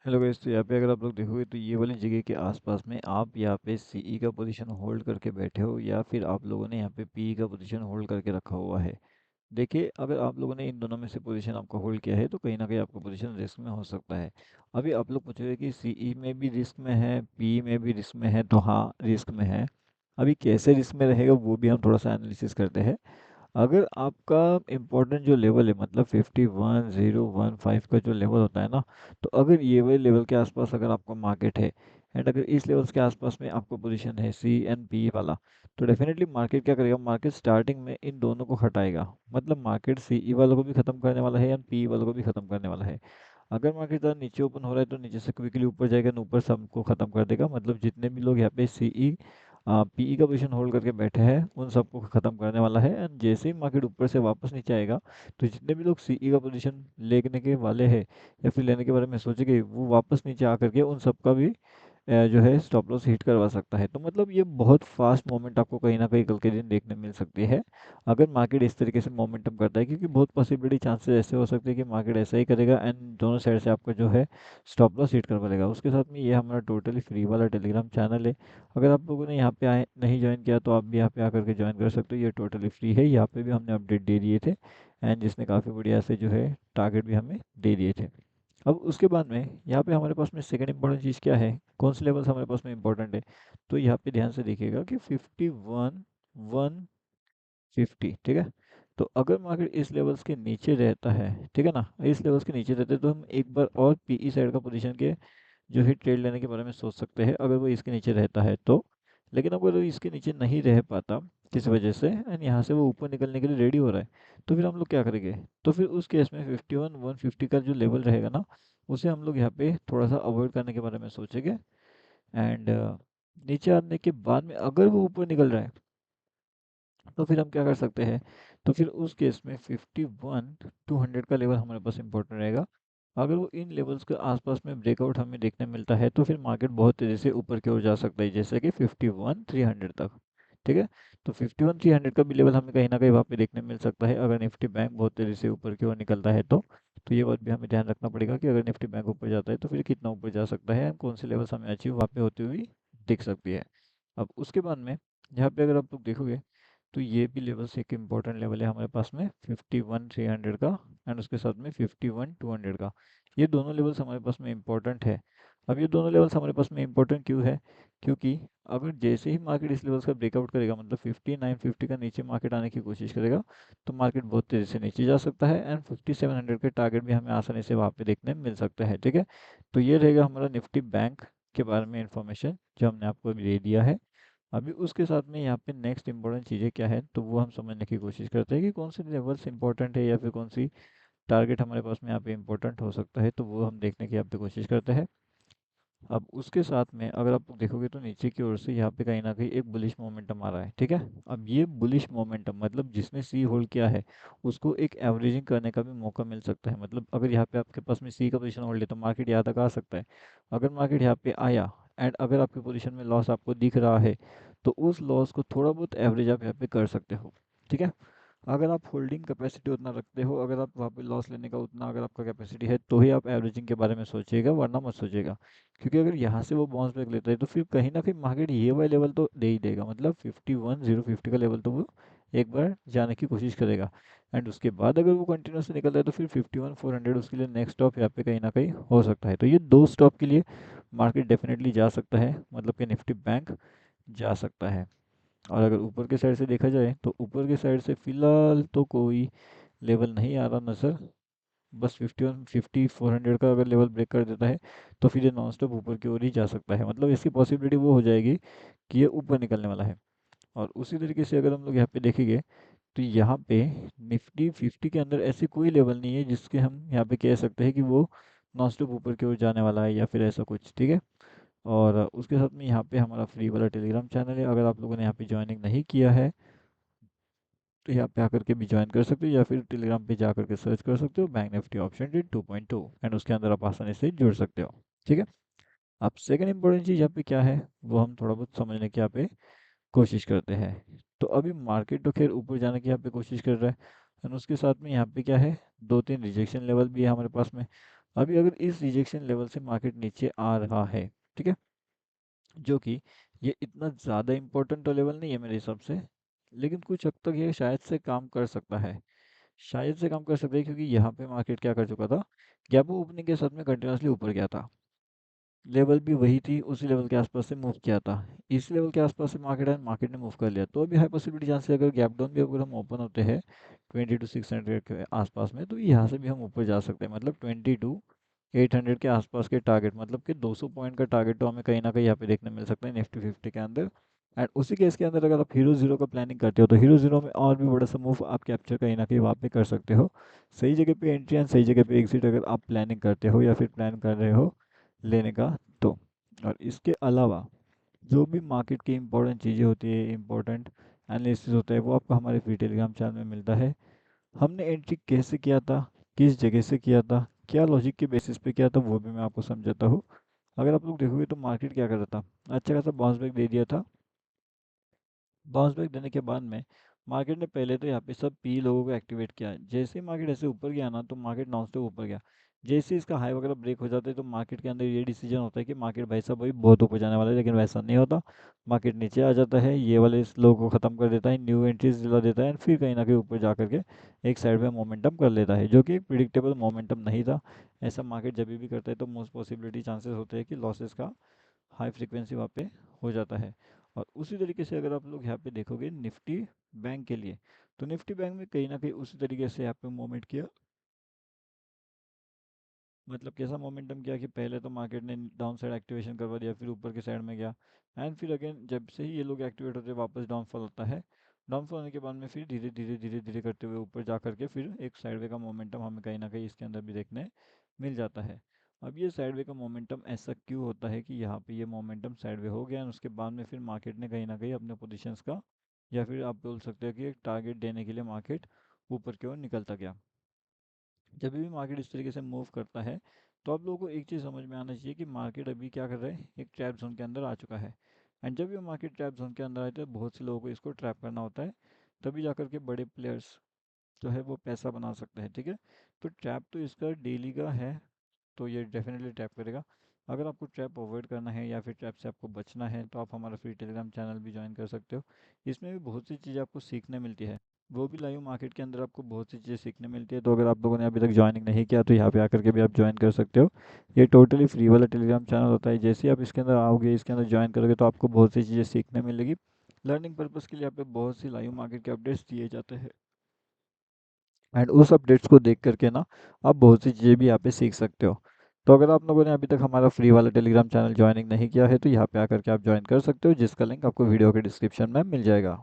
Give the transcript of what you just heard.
Hello guys, तो यहाँ पे अगर आप लोग देखोगे तो ये वाली जगह के आसपास में आप यहाँ पे सीई का पोजीशन होल्ड करके बैठे हो या फिर आप लोगों ने यहाँ पे पीई का पोजीशन होल्ड करके रखा हुआ है। देखिए, अगर आप लोगों ने इन दोनों में से पोजीशन आपका होल्ड किया है तो कहीं ना कहीं आपका पोजीशन रिस्क में हो सकता है। अभी आप लोग पूछोगे कि सीई में भी रिस्क में है, पीई में भी रिस्क में है, तो हाँ, रिस्क में है। अभी कैसे रिस्क में रहेगा वो भी हम थोड़ा सा एनालिसिस करते हैं। अगर आपका इम्पोर्टेंट जो लेवल है मतलब 51015 का जो लेवल होता है ना, तो अगर ये वाले लेवल के आसपास अगर आपका मार्केट है एंड अगर इस लेवल्स के आसपास में आपका पोजीशन है सी एंड पी वाला, तो डेफिनेटली मार्केट क्या करेगा, मार्केट स्टार्टिंग में इन दोनों को हटाएगा। मतलब मार्केट सी वालों को भी खत्म करने वाला है एंड पी वालों को भी खत्म करने वाला है। अगर मार्केट ज़्यादा नीचे ओपन हो रहा है तो नीचे से क्विकली ऊपर जाएगा और ऊपर सबको खत्म कर देगा। मतलब जितने भी लोग यहाँ पे सीई पीई का पोजीशन होल्ड करके बैठे हैं उन सबको खत्म करने वाला है। एंड जैसे ही मार्केट ऊपर से वापस नीचे आएगा तो जितने भी लोग सीई का पोजीशन लेने के वाले हैं या फिर लेने के बारे में सोचेंगे वो वापस नीचे आकर के उन सबका भी जो है स्टॉप लॉस हिट करवा सकता है। तो मतलब ये बहुत फास्ट मोमेंट आपको कहीं ना कहीं कल के दिन देखने मिल सकती है अगर मार्केट इस तरीके से मोमेंटम करता है, क्योंकि बहुत पॉसिबिलिटी चांसेस ऐसे हो सकते हैं कि मार्केट ऐसा ही करेगा एंड दोनों साइड से आपका जो है स्टॉप लॉस हिट करवा लेगा। उसके साथ में ये हमारा टोटली फ्री वाला टेलीग्राम चैनल है। अगर आप लोगों ने यहाँ पे आए नहीं ज्वाइन किया तो आप भी यहाँ पे आकर के ज्वाइन कर सकते हो। ये टोटली फ्री है। यहाँ पे भी हमने अपडेट दे दिए थे एंड जिसने काफ़ी बढ़िया से जो है टारगेट भी हमें दे दिए थे। अब उसके बाद में यहाँ पे हमारे पास में सेकंड इंपॉर्टेंट चीज़ क्या है, कौन से लेवल्स हमारे पास में इंपॉर्टेंट है। तो यहाँ पे ध्यान से देखिएगा कि 51 150, ठीक है। तो अगर मार्केट इस लेवल्स के नीचे रहता है, ठीक है ना, इस लेवल्स के नीचे रहते हैं तो हम एक बार और पीई साइड का पोजीशन के जो है ट्रेड लेने के बारे में सोच सकते हैं अगर वो इसके नीचे रहता है तो। लेकिन अगर वो इसके नीचे नहीं रह पाता किस वजह से एंड यहाँ से वो ऊपर निकलने के लिए रेडी हो रहा है, तो फिर हम लोग क्या करेंगे। तो फिर उस केस में 51 150 का जो लेवल रहेगा ना, उसे हम लोग यहाँ पे थोड़ा सा अवॉइड करने के बारे में सोचेंगे। एंड नीचे आने के बाद में अगर वो ऊपर निकल रहा है तो फिर हम क्या कर सकते हैं। तो फिर उस केस में 51 200 का लेवल हमारे पास इंपॉर्टेंट रहेगा। अगर वो इन लेवल्स के आसपास में ब्रेकआउट हमें देखने मिलता है तो फिर मार्केट बहुत तेज़ी से ऊपर की ओर जा सकता है, जैसे कि 51 300 तक, ठीक है। तो 51 300 का भी लेवल हमें कहीं ना कहीं वहाँ पे देखने मिल सकता है अगर निफ्टी बैंक बहुत तेज़ी से ऊपर की ओर निकलता है तो ये बात भी हमें ध्यान रखना पड़ेगा कि अगर निफ्टी बैंक ऊपर जाता है तो फिर कितना ऊपर जा सकता है, कौन से लेवल्स हमें अचीव वहाँ पे होती हुई दिख सकती है। अब उसके बाद में यहाँ पे अगर आप लोग देखोगे तो ये भी लेवल्स एक इम्पॉर्टेंट लेवल है हमारे पास में 51 300 का एंड उसके साथ में 51 200 का। ये दोनों लेवल्स हमारे पास में इम्पॉर्टेंट है। अब ये दोनों लेवल्स हमारे पास में इम्पॉर्टेंट क्यों है, क्योंकि अगर जैसे ही मार्केट इस लेवल्स का ब्रेकआउट करेगा मतलब 59 50 का नीचे मार्केट आने की कोशिश करेगा तो मार्केट बहुत तेज़ी से नीचे जा सकता है एंड 5700 के टारगेट भी हमें आसानी से वहाँ पे देखने मिल सकता है, ठीक है। तो ये रहेगा हमारा निफ्टी बैंक के बारे में इंफॉर्मेशन जो हमने आपको अभी दे दिया है। अभी उसके साथ में यहाँ पे नेक्स्ट इंपॉर्टेंट चीज़ें क्या है तो वो हम समझने की कोशिश करते हैं कि कौन से लेवल्स इंपॉर्टेंट है या फिर कौन सी टारगेट हमारे पास में यहाँ पे इंपॉर्टेंट हो सकता है, तो वो हम देखने की यहाँ पे कोशिश करते हैं। अब उसके साथ में अगर आप देखोगे तो नीचे की ओर से यहाँ पे कहीं ना कहीं एक बुलिश मोमेंटम आ रहा है, ठीक है। अब ये बुलिश मोमेंटम मतलब जिसने सी होल्ड किया है उसको एक एवरेजिंग करने का भी मौका मिल सकता है। मतलब अगर यहाँ पे आपके पास में सी का पोजीशन होल्ड है तो मार्केट यहाँ तक आ सकता है। अगर मार्केट यहाँ पे आया एंड अगर आपके पोजीशन में लॉस आपको दिख रहा है तो उस लॉस को थोड़ा बहुत एवरेज आप यहाँ पे कर सकते हो, ठीक है। अगर आप होल्डिंग कैपेसिटी उतना रखते हो, अगर आप वहाँ पे लॉस लेने का उतना अगर आपका कैपेसिटी है तो ही आप एवरेजिंग के बारे में सोचिएगा, वरना मत सोचिएगा। क्योंकि अगर यहाँ से वो बाउंस बैक लेता है तो फिर कहीं ना कहीं मार्केट ये वाला लेवल तो दे ही देगा, मतलब 51 050 का लेवल तो वो एक बार जाने की कोशिश करेगा। एंड उसके बाद अगर वो कंटिन्यूस निकलता है तो फिर 51 400 उसके लिए नेक्स्ट स्टॉप यहाँ पे कहीं ना कहीं हो सकता है। तो ये दो स्टॉप के लिए मार्केट डेफिनेटली जा सकता है, मतलब कि निफ्टी बैंक जा सकता है। और अगर ऊपर के साइड से देखा जाए तो ऊपर के साइड से फिलहाल तो कोई लेवल नहीं आ रहा नजर। बस 51 50 400 का अगर लेवल ब्रेक कर देता है तो फिर ये नॉन स्टॉप ऊपर की ओर ही जा सकता है। मतलब इसकी पॉसिबिलिटी वो हो जाएगी कि ये ऊपर निकलने वाला है। और उसी तरीके से अगर हम लोग यहाँ पे देखेंगे तो यहाँ पे निफ्टी 50 के अंदर ऐसी कोई लेवल नहीं है जिसके हम यहाँ पे कह सकते हैं कि वो नॉन स्टॉप ऊपर की ओर जाने वाला है या फिर ऐसा कुछ, ठीक है। और उसके साथ में यहाँ पे हमारा फ्री वाला टेलीग्राम चैनल है। अगर आप लोगों ने यहाँ पे ज्वाइनिंग नहीं किया है तो यहाँ पे आकर के भी ज्वाइन कर सकते हो या फिर टेलीग्राम पे जा करके सर्च कर सकते हो bank Nifty option trade 2.2 and उसके अंदर आप आसानी से जुड़ सकते हो, ठीक है। अब सेकंड इंपॉर्टेंट चीज़ यहाँ पे क्या है वो हम थोड़ा बहुत समझने की यहाँ पे कोशिश करते हैं। तो अभी मार्केट तो खैर ऊपर जाने की यहाँ पे कोशिश कर रहा है एंड उसके साथ में यहाँ पे क्या है, दो तीन रिजेक्शन लेवल भी है हमारे पास में। अभी अगर इस रिजेक्शन लेवल से मार्केट नीचे आ रहा है, ठीक है, जो कि ये इतना ज़्यादा इम्पोर्टेंट तो लेवल नहीं है मेरे हिसाब से, लेकिन कुछ हद तक ये शायद से काम कर सकता है, शायद से काम कर सकता है, क्योंकि यहाँ पे मार्केट क्या कर चुका था, गैप ओपनिंग के साथ में कंटिन्यूसली ऊपर गया था, लेवल भी वही थी, उसी लेवल के आसपास से मूव किया था, इस लेवल के आसपास से मार्केट आया, मार्केट ने मूव कर लिया, तो अभी हाई पॉसिबिलिटी चांस है अगर गैप डाउन भी अगर हम ओपन होते हैं 22,600 के आसपास में, तो यहाँ से भी हम ऊपर जा सकते हैं, मतलब 22,800 के आसपास के टारगेट, मतलब कि 200 पॉइंट का टारगेट तो हमें कहीं ना कहीं यहाँ पे देखने मिल सकता है निफ्टी 50 के अंदर। एंड उसी केस के अंदर अगर आप हीरो जीरो का प्लानिंग करते हो, तो हीरो जीरो में और भी बड़ा सा मूव आप कैप्चर कहीं ना कहीं वहाँ पे कर सकते हो, सही जगह पे एंट्री एंड सही जगह पे एग्जिट अगर आप प्लानिंग करते हो या फिर प्लान कर रहे हो लेने का तो। और इसके अलावा जो भी मार्केट की इंपॉर्टेंट चीज़ें होती है, इंपॉर्टेंट एनालिसिस होता है, वो आपको हमारे फ्री टेलीग्राम चैनल में मिलता है। हमने एंट्री कैसे किया था, किस जगह से किया था, क्या लॉजिक के बेसिस पे किया था, वो भी मैं आपको समझाता हूँ। अगर आप लोग देखोगे तो मार्केट क्या कर रहा था, अच्छा खासा बाउंस बैक दे दिया था। बाउंस बैक देने के बाद में मार्केट ने पहले तो यहाँ पे सब पी लोगों को एक्टिवेट किया, जैसे ही मार्केट ऐसे ऊपर गया ना, तो मार्केट नॉन स्टॉप ऊपर गया, जैसे ही इसका हाई वगैरह ब्रेक हो जाता है तो मार्केट के अंदर ये डिसीजन होता है कि मार्केट भाई साहब भाई बहुत ऊपर जाने वाला है, लेकिन वैसा नहीं होता, मार्केट नीचे आ जाता है, ये वाले इस लोगों को ख़त्म कर देता है, न्यू एंट्रीज दिला देता है, फिर कहीं ना कहीं ऊपर जा करके एक साइड में मोमेंटम कर लेता है, जो कि एक प्रिडिक्टेबल मोमेंटम नहीं था। ऐसा मार्केट जब भी करता है तो मोस्ट पॉसिबिलिटी चांसेस होते हैं कि लॉसेस का हाई फ्रीक्वेंसी वहाँ पे हो जाता है। और उसी तरीके से अगर आप लोग यहाँ पे देखोगे निफ्टी बैंक के लिए, तो निफ्टी बैंक में कहीं ना कहीं उसी तरीके से यहाँ पे मूवमेंट किया, मतलब कैसा मोमेंटम किया कि पहले तो मार्केट ने डाउन साइड एक्टिवेशन करवा दिया, फिर ऊपर के साइड में गया, एंड फिर अगेन जब से ही ये लोग एक्टिवेट होते हैं वापस डाउनफॉल होता है, डाउनफॉल होने के बाद में फिर धीरे धीरे धीरे धीरे करते हुए ऊपर जा करके फिर एक साइडवे का मोमेंटम हमें कहीं ना कहीं इसके अंदर भी देखने मिल जाता है। अब ये साइडवे का मोमेंटम ऐसा क्यों होता है कि यहाँ पे ये मोमेंटम साइडवे हो गया और उसके बाद में फिर मार्केट ने कहीं ना कहीं अपने पोजिशंस का, या फिर आप बोल सकते हो कि एक टारगेट देने के लिए मार्केट ऊपर की ओर निकलता गया। जब भी मार्केट इस तरीके से मूव करता है तो आप लोगों को एक चीज़ समझ में आना चाहिए कि मार्केट अभी क्या कर रहा है, एक ट्रैप जोन के अंदर आ चुका है। एंड जब ये मार्केट ट्रैप जोन के अंदर आते हैं बहुत से लोगों को इसको ट्रैप करना होता है, तभी जाकर के बड़े प्लेयर्स जो है वो पैसा बना सकते हैं, ठीक है। तो ट्रैप तो इसका डेली का है, तो ये डेफिनेटली ट्रैप करेगा। अगर आपको ट्रैप अवॉइड करना है या फिर ट्रैप से आपको बचना है तो आप हमारा फ्री टेलीग्राम चैनल भी ज्वाइन कर सकते हो, इसमें भी बहुत सी चीज़ें आपको सीखने मिलती है, वो भी लाइव मार्केट के अंदर आपको बहुत सी चीज़ें सीखने मिलती है। तो अगर आप लोगों ने अभी तक ज्वाइनिंग नहीं किया तो यहाँ पे आकर के भी आप ज्वाइन कर सकते हो, ये टोटली फ्री वाला टेलीग्राम चैनल होता है, जैसे ही आप इसके अंदर आओगे इसके अंदर ज्वाइन करोगे तो आपको बहुत सी चीज़ें सीखने मिलेगी। लर्निंग पर्पज़ के लिए यहाँ पे बहुत सी लाइव मार्केट के अपडेट्स दिए जाते हैं, एंड उस अपडेट्स को देख करके ना आप बहुत सी चीज़ें भी यहाँ पे सीख सकते हो। तो अगर आप लोगों ने अभी तक हमारा फ्री वाला टेलीग्राम चैनल ज्वाइनिंग नहीं किया है तो यहाँ पे आकर के आप ज्वाइन कर सकते हो, जिसका लिंक आपको वीडियो के डिस्क्रिप्शन में मिल जाएगा।